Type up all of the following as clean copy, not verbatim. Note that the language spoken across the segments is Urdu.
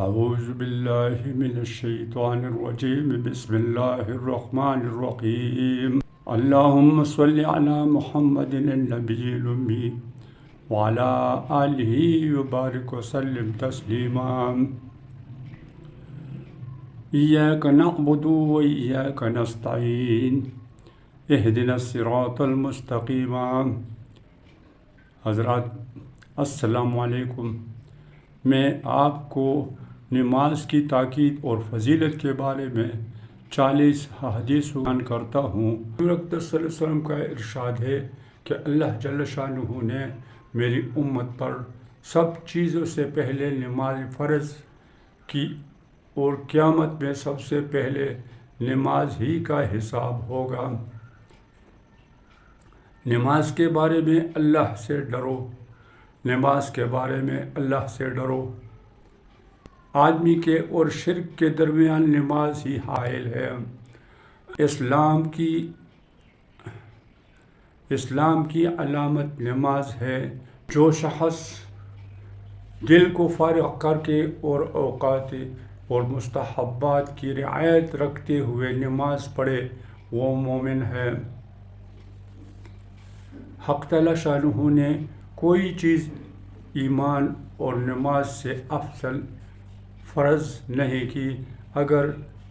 اعوذ باللہ من الشیطان الرجیم بسم اللہ الرحمن الرحیم اللہم صل علی محمد النبی الامی وعلی آلہ وبارک وسلم تسلیما ایاک نعبد و ایاک نستعین اہدنا الصراط المستقیم۔ حضرات السلام علیکم۔ میں آپ کو نماز کی تاکید اور فضیلت کے بارے میں 40 حدیث بیان کرتا ہوں۔ حضور اقدس صلی اللہ علیہ وسلم کا ارشاد ہے کہ اللہ جل شانہ نے میری امت پر سب چیزوں سے پہلے نماز فرض کی اور قیامت میں سب سے پہلے نماز ہی کا حساب ہوگا۔ نماز کے بارے میں اللہ سے ڈرو، نماز کے بارے میں اللہ سے ڈرو۔ آدمی کے اور شرک کے درمیان نماز ہی حائل ہے۔ اسلام کی علامت نماز ہے۔ جو شخص دل کو فارغ کر کے اور اوقات اور مستحبات کی رعایت رکھتے ہوئے نماز پڑھے وہ مومن ہے۔ حق تعالی شانہ نے کوئی چیز ایمان اور نماز سے افضل فرض نہیں کی۔ اگر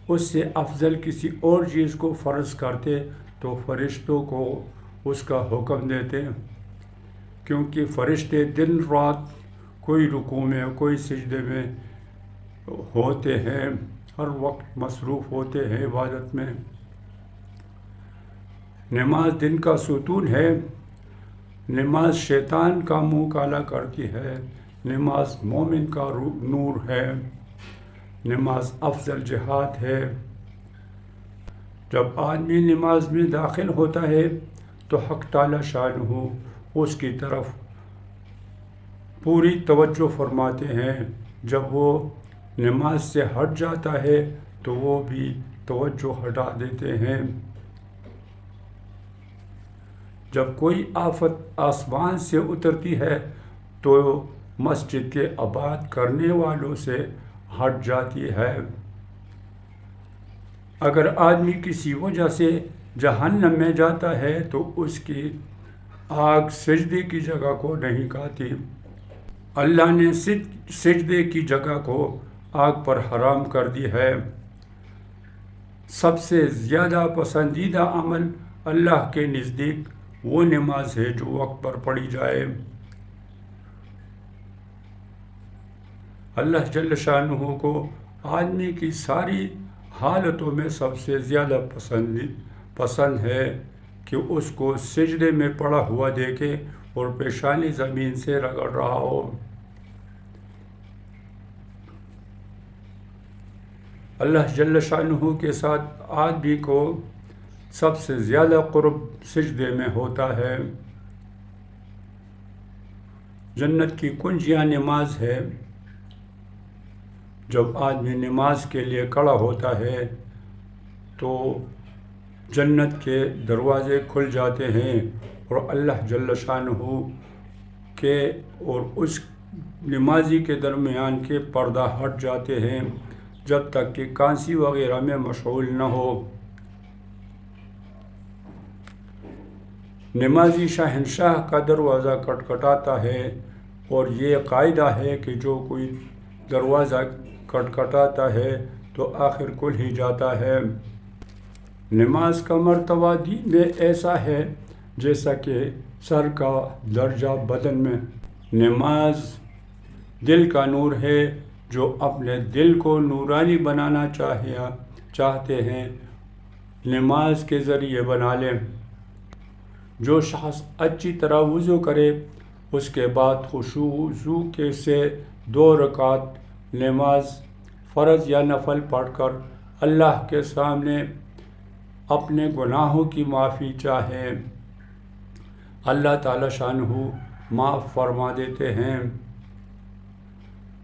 اس سے افضل کسی اور چیز کو فرض کرتے تو فرشتوں کو اس کا حکم دیتے، کیونکہ فرشتے دن رات کوئی رکوع میں کوئی سجدے میں ہوتے ہیں، ہر وقت مصروف ہوتے ہیں عبادت میں۔ نماز دن کا ستون ہے۔ نماز شیطان کا منہ کالا کرتی ہے۔ نماز مومن کا نور ہے۔ نماز افضل جہاد ہے۔ جب آدمی نماز میں داخل ہوتا ہے تو حق تعالی شانہ اس کی طرف پوری توجہ فرماتے ہیں۔ جب وہ نماز سے ہٹ جاتا ہے تو وہ بھی توجہ ہٹا دیتے ہیں۔ جب کوئی آفت آسمان سے اترتی ہے تو مسجد کے آباد کرنے والوں سے ہٹ جاتی ہے۔ اگر آدمی کسی وجہ سے جہنم میں جاتا ہے تو اس کی آگ سجدے کی جگہ کو نہیں کھاتی۔ اللہ نے سجدے کی جگہ کو آگ پر حرام کر دی ہے۔ سب سے زیادہ پسندیدہ عمل اللہ کے نزدیک وہ نماز ہے جو وقت پر پڑھی جائے۔ اللہ جل شانہ کو آدمی کی ساری حالتوں میں سب سے زیادہ پسند ہے کہ اس کو سجدے میں پڑا ہوا دیکھے اور پیشانی زمین سے رگڑ رہا ہو۔ اللہ جل شانہ کے ساتھ آدمی کو سب سے زیادہ قرب سجدے میں ہوتا ہے۔ جنت کی کنجیاں نماز ہے۔ جب آدمی نماز کے لیے کھڑا ہوتا ہے تو جنت کے دروازے کھل جاتے ہیں اور اللہ جل شانہ کے اور اس نمازی کے درمیان کے پردہ ہٹ جاتے ہیں جب تک کہ کانسی وغیرہ میں مشغول نہ ہو۔ نمازی شہنشاہ کا دروازہ کھٹکھٹاتا ہے اور یہ قاعدہ ہے کہ جو کوئی دروازہ کھٹکھٹاتا ہے تو آخر کھل ہی جاتا ہے۔ نماز کا مرتبہ دین میں ایسا ہے جیسا کہ سر کا درجہ بدن میں۔ نماز دل کا نور ہے۔ جو اپنے دل کو نورانی بنانا چاہتے ہیں نماز کے ذریعے بنا لیں۔ جو شخص اچھی طرح وضو کرے اس کے بعد خشوع وضو سے 2 رکعت نماز فرض یا نفل پڑھ کر اللہ کے سامنے اپنے گناہوں کی معافی چاہیں، اللہ تعالی شانہ معاف فرما دیتے ہیں۔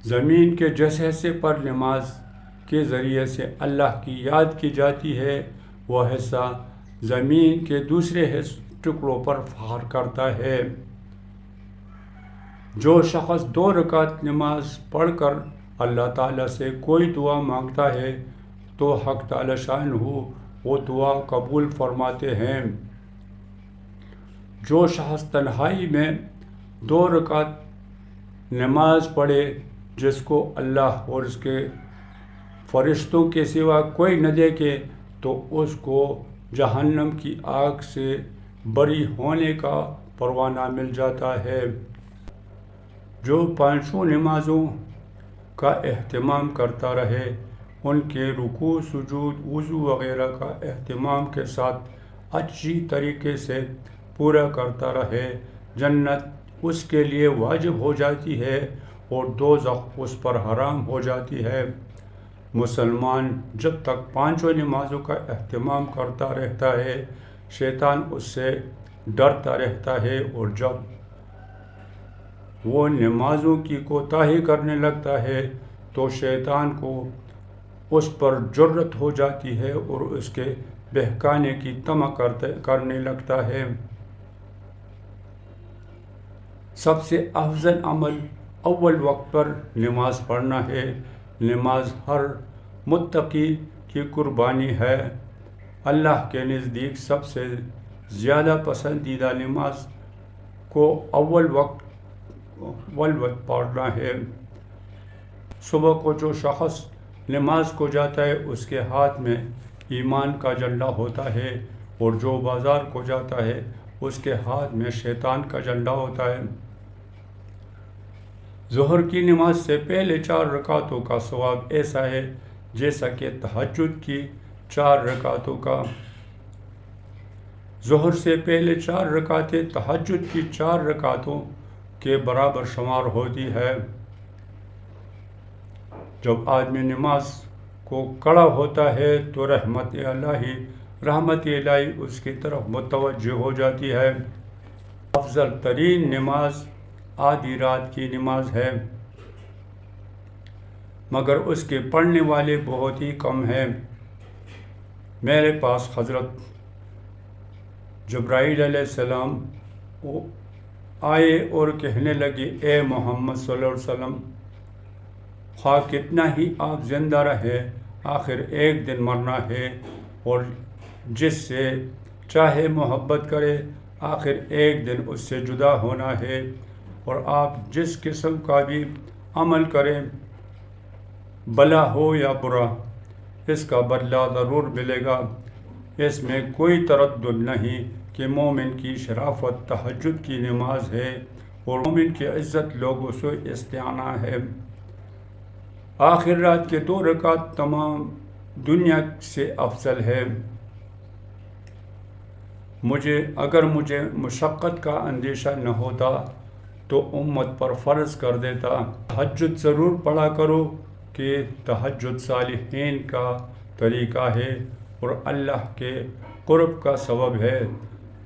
زمین کے جس حصے پر نماز کے ذریعے سے اللہ کی یاد کی جاتی ہے وہ حصہ زمین کے دوسرے ٹکڑوں پر فخر کرتا ہے۔ جو شخص 2 رکعت نماز پڑھ کر اللہ تعالیٰ سے کوئی دعا مانگتا ہے تو حق تعالی شان ہو وہ دعا قبول فرماتے ہیں۔ جو شخص تنہائی میں 2 رکعت نماز پڑھے جس کو اللہ اور اس کے فرشتوں کے سوا کوئی نہ دیکھے تو اس کو جہنم کی آگ سے بری ہونے کا پروانہ مل جاتا ہے۔ جو 5 نمازوں کا اہتمام کرتا رہے ان کے رکوع سجود وضو وغیرہ کا اہتمام کے ساتھ اچھی طریقے سے پورا کرتا رہے جنت اس کے لیے واجب ہو جاتی ہے اور دوزخ اس پر حرام ہو جاتی ہے۔ مسلمان جب تک 5 نمازوں کا اہتمام کرتا رہتا ہے شیطان اس سے ڈرتا رہتا ہے اور جب وہ نمازوں کی کوتاہی کرنے لگتا ہے تو شیطان کو اس پر جرأت ہو جاتی ہے اور اس کے بہکانے کی طمع کرنے لگتا ہے۔ سب سے افضل عمل اول وقت پر نماز پڑھنا ہے۔ نماز ہر متقی کی قربانی ہے۔ اللہ کے نزدیک سب سے زیادہ پسندیدہ نماز کو اول وقت پڑھنا ہے۔ صبح کو جو شخص نماز کو جاتا ہے اس کے ہاتھ میں ایمان کا جھنڈا ہوتا ہے اور جو بازار کو جاتا ہے اس کے ہاتھ میں شیطان کا جھنڈا ہوتا ہے۔ ظہر کی نماز سے پہلے 4 رکعتوں کا ثواب ایسا ہے جیسا کہ تہجد کی 4 رکعتوں کا۔ ظہر سے پہلے 4 رکعتیں تہجد کی 4 رکعتوں کے برابر شمار ہوتی ہے۔ جب آدمی نماز کو کھڑا ہوتا ہے تو رحمت الہی اس کی طرف متوجہ ہو جاتی ہے۔ افضل ترین نماز آدھی رات کی نماز ہے مگر اس کے پڑھنے والے بہت ہی کم ہیں۔ میرے پاس حضرت جبرائیل علیہ السلام آئے اور کہنے لگے اے محمد صلی اللہ علیہ وسلم خواہ کتنا ہی آپ زندہ رہے آخر ایک دن مرنا ہے اور جس سے چاہے محبت کرے آخر ایک دن اس سے جدا ہونا ہے اور آپ جس قسم کا بھی عمل کریں بھلا ہو یا برا اس کا بدلہ ضرور ملے گا۔ اس میں کوئی تردد نہیں کہ مومن کی شرافت تہجد کی نماز ہے اور مومن کی عزت لوگوں سے استعانہ ہے۔ آخر رات کے 2 رکعت تمام دنیا سے افضل ہے۔ اگر مجھے مشقت کا اندیشہ نہ ہوتا تو امت پر فرض کر دیتا۔ تہجد ضرور پڑھا کرو کہ تہجد صالحین کا طریقہ ہے اور اللہ کے قرب کا سبب ہے۔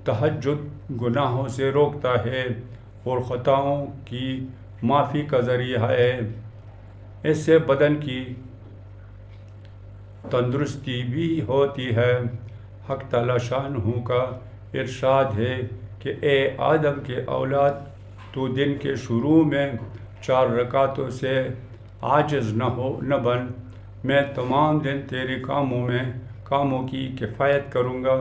تہجد گناہوں سے روکتا ہے اور خطاؤں کی معافی کا ذریعہ ہے۔ اس سے بدن کی تندرستی بھی ہوتی ہے۔ حق تعالی شانہ کا ارشاد ہے کہ اے آدم کے اولاد تو دن کے شروع میں 4 رکعتوں سے عاجز نہ بن، میں تمام دن تیرے کاموں کی کفایت کروں گا۔